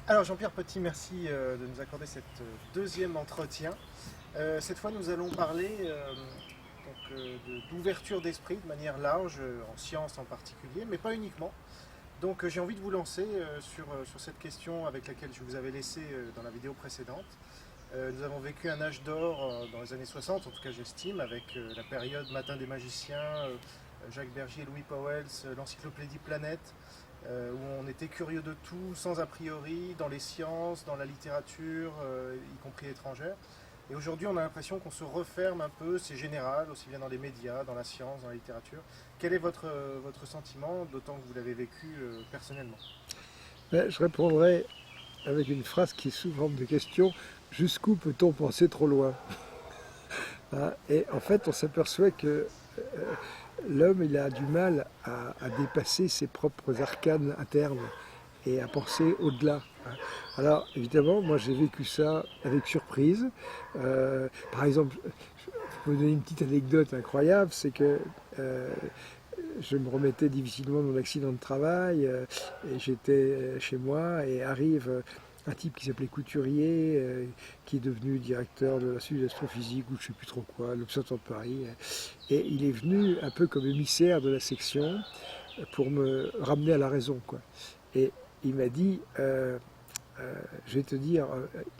Alors Jean-Pierre Petit, merci de nous accorder cette deuxième entretien. Cette fois nous allons parler d'ouverture d'esprit de manière large, en sciences en particulier, mais pas uniquement. Donc j'ai envie de vous lancer sur cette question avec laquelle je vous avais laissé dans la vidéo précédente. Nous avons vécu un âge d'or dans les années 60, en tout cas j'estime, avec la période Matin des magiciens, Jacques Bergier, Louis Pauwels, l'encyclopédie Planète, où on était curieux de tout, sans a priori, dans les sciences, dans la littérature, y compris étrangère. Et aujourd'hui, on a l'impression qu'on se referme un peu, c'est général, aussi bien dans les médias, dans la science, dans la littérature. Quel est votre sentiment, d'autant que vous l'avez vécu personnellement? Je répondrai avec une phrase qui est sous forme de question. Jusqu'où peut-on penser trop loin? Et en fait, on s'aperçoit que l'homme, il a du mal à dépasser ses propres arcanes internes et à penser au-delà. Alors, évidemment, moi j'ai vécu ça avec surprise. Par exemple, je peux vous donner une petite anecdote incroyable, c'est que je me remettais difficilement de mon accident de travail, et j'étais chez moi, et arrive un type qui s'appelait Couturier, qui est devenu directeur de l'Institut d'astrophysique, ou je ne sais plus trop quoi, l'Observatoire de Paris, et il est venu un peu comme émissaire de la section pour me ramener à la raison, quoi. Et il m'a dit, je vais te dire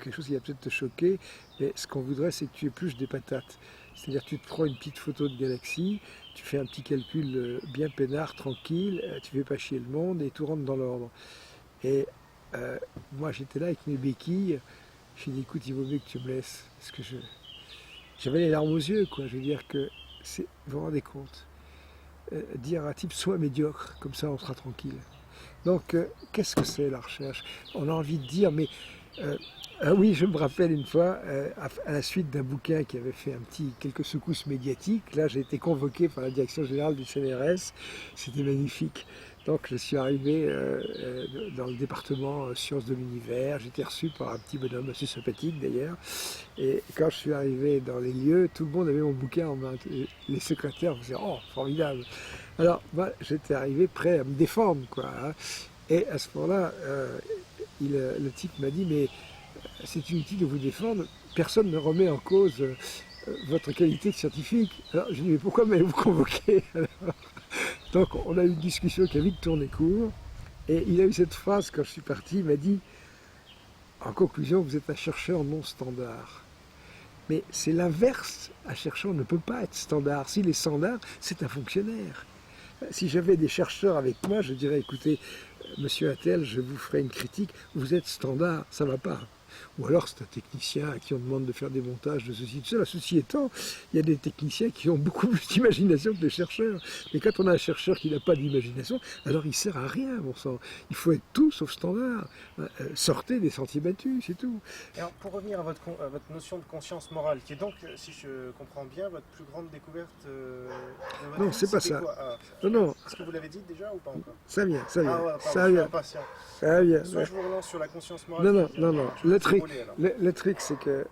quelque chose qui va peut-être te choquer, mais ce qu'on voudrait, c'est que tu épluches des patates. C'est-à-dire tu te prends une petite photo de galaxie, tu fais un petit calcul bien peinard, tranquille, tu fais pas chier le monde et tout rentre dans l'ordre. Et moi j'étais là avec mes béquilles, j'ai dit écoute, il vaut mieux que tu me laisses, parce que j'avais les larmes aux yeux, quoi. Je veux dire que, vous vous rendez compte, dire à un type sois médiocre, comme ça on sera tranquille. Donc, qu'est-ce que c'est la recherche? On a envie de dire, mais oui, je me rappelle une fois, à la suite d'un bouquin qui avait fait quelques secousses médiatiques, là j'ai été convoqué par la direction générale du CNRS, c'était magnifique. Donc je suis arrivé dans le département sciences de l'univers, j'étais reçu par un petit bonhomme assez sympathique d'ailleurs, et quand je suis arrivé dans les lieux, tout le monde avait mon bouquin en main, les secrétaires me disaient « Oh, formidable !» Alors moi j'étais arrivé prêt à me défendre, quoi, hein. Et à ce moment-là, le type m'a dit « Mais c'est inutile de vous défendre, personne ne remet en cause votre qualité de scientifique. » Alors je dis « Mais pourquoi m'avez-vous convoqué ?» Donc on a eu une discussion qui a vite tourné court, et il a eu cette phrase quand je suis parti, il m'a dit « En conclusion, vous êtes un chercheur non standard. » Mais c'est l'inverse, un chercheur ne peut pas être standard. S'il est standard, c'est un fonctionnaire. Si j'avais des chercheurs avec moi, je dirais, écoutez, monsieur Attel, je vous ferai une critique, vous êtes standard, ça ne va pas. Ou alors c'est un technicien à qui on demande de faire des montages de ceci, de cela. Ceci étant, il y a des techniciens qui ont beaucoup plus d'imagination que les chercheurs. Mais quand on a un chercheur qui n'a pas d'imagination, alors il ne sert à rien, bon sang. Il faut être tout sauf standard. Sortez des sentiers battus, c'est tout. Alors, pour revenir à votre notion de conscience morale, qui est donc, si je comprends bien, votre plus grande découverte de votre Non, vie, c'est pas ça. Non. Est-ce que vous l'avez dit déjà ou pas encore? Ça vient. Ah ouais, pardon, Ça je suis vient. impatient. Ça vient. Soit je vous relance sur la conscience morale. Non. Le truc, c'est que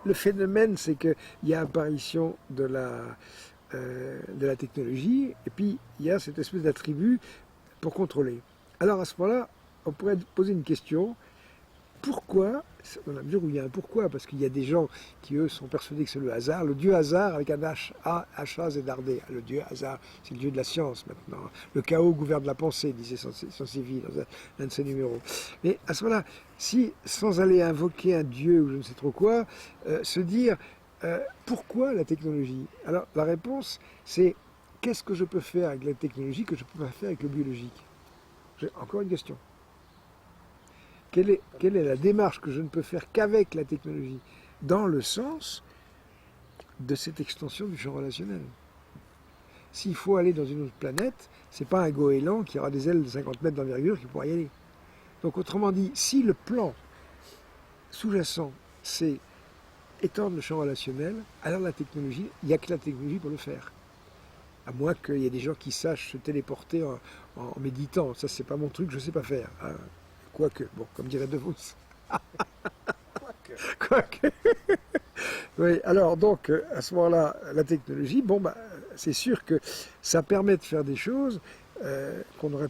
le phénomène, c'est qu'il y a apparition de la technologie, et puis il y a cette espèce d'attribut pour contrôler. Alors à ce moment-là, on pourrait poser une question. Pourquoi, dans la mesure où il y a un pourquoi, parce qu'il y a des gens qui, eux, sont persuadés que c'est le hasard, le dieu hasard avec un H-A-Z-R-D. Le dieu hasard, c'est le dieu de la science maintenant. Le chaos gouverne la pensée, disait Saint-Séville dans un de ses numéros. Mais à ce moment-là, si, sans aller invoquer un dieu ou je ne sais trop quoi, se dire pourquoi la technologie? Alors la réponse, c'est qu'est-ce que je peux faire avec la technologie que je ne peux pas faire avec le biologique? J'ai encore une question. Quelle est la démarche que je ne peux faire qu'avec la technologie, dans le sens de cette extension du champ relationnel? S'il faut aller dans une autre planète, ce n'est pas un goéland qui aura des ailes de 50 mètres d'envergure qui pourra y aller. Donc autrement dit, si le plan sous-jacent, c'est étendre le champ relationnel, alors la technologie, il n'y a que la technologie pour le faire. À moins qu'il y ait des gens qui sachent se téléporter en méditant. Ça, c'est pas mon truc, je ne sais pas faire. Quoique, bon, comme dirait De Vos. Quoique. Oui, alors donc à ce moment-là, la technologie, bon bah c'est sûr que ça permet de faire des choses qu'on aurait.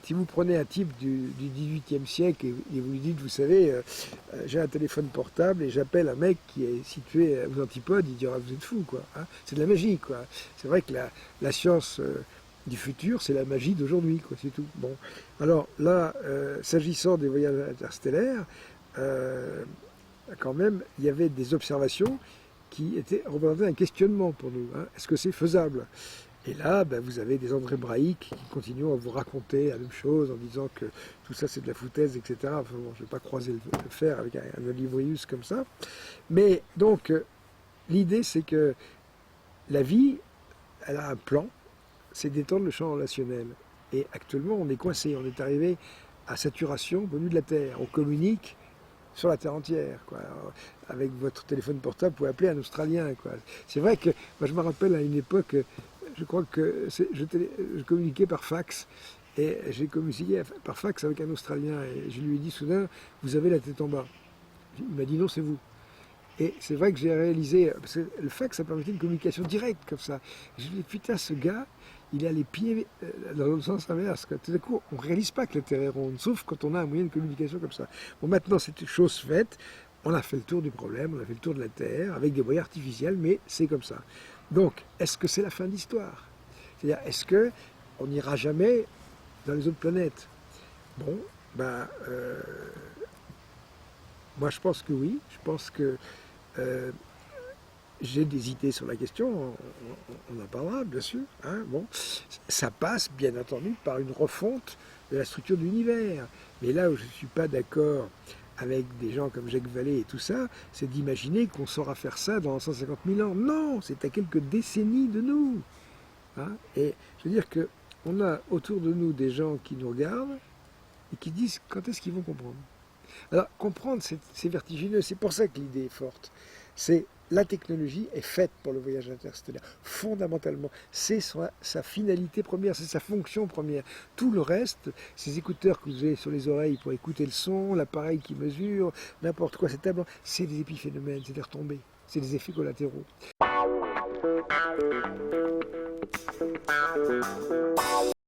Si vous prenez un type du 18e siècle et vous lui dites, vous savez, j'ai un téléphone portable et j'appelle un mec qui est situé aux antipodes, il dira vous êtes fou quoi. Hein, c'est de la magie quoi. C'est vrai que la science du futur, c'est la magie d'aujourd'hui quoi, c'est tout. Bon, alors là, s'agissant des voyages interstellaires. Quand même, il y avait des observations qui représentaient un questionnement pour nous. Hein. Est-ce que c'est faisable? Et là, ben, vous avez des André Braic qui continuent à vous raconter la même chose en disant que tout ça c'est de la foutaise, etc. Enfin, bon, je ne vais pas croiser le fer avec un Olivrius comme ça. Mais donc, l'idée c'est que la vie, elle a un plan, c'est d'étendre le champ relationnel. Et actuellement, on est coincé, on est arrivé à saturation venue de la Terre. On communique sur la terre entière. Quoi. Alors, avec votre téléphone portable, vous pouvez appeler un Australien. Quoi. C'est vrai que moi, je me rappelle à une époque, je crois que je communiquais par fax. Et j'ai communiqué par fax avec un Australien. Et je lui ai dit soudain, vous avez la tête en bas. Il m'a dit non, c'est vous. Et c'est vrai que j'ai réalisé, parce que le fax, ça permettait une communication directe comme ça. Je me dis, putain, ce gars, il a les pieds dans le sens inverse. Tout d'un coup, on ne réalise pas que la Terre est ronde, sauf quand on a un moyen de communication comme ça. Bon, maintenant, c'est une chose faite. On a fait le tour du problème, on a fait le tour de la Terre, avec des moyens artificiels, mais c'est comme ça. Donc, est-ce que c'est la fin de l'histoire? C'est-à-dire, est-ce qu'on n'ira jamais dans les autres planètes? Bon, ben, moi, je pense que oui. Je pense que euh, j'ai des idées sur la question, on en parlera bien sûr. Hein, bon. Ça passe bien entendu par une refonte de la structure de l'univers. Mais là où je ne suis pas d'accord avec des gens comme Jacques Vallée et tout ça, c'est d'imaginer qu'on saura faire ça dans 150 000 ans. Non, c'est à quelques décennies de nous. Hein, et je veux dire qu'on a autour de nous des gens qui nous regardent et qui disent quand est-ce qu'ils vont comprendre. Alors, comprendre, c'est vertigineux. C'est pour ça que l'idée est forte. C'est la technologie est faite pour le voyage interstellaire. Fondamentalement, c'est sa finalité première, c'est sa fonction première. Tout le reste, ces écouteurs que vous avez sur les oreilles pour écouter le son, l'appareil qui mesure, n'importe quoi, cette table, c'est des épiphénomènes, c'est des retombées, c'est des effets collatéraux.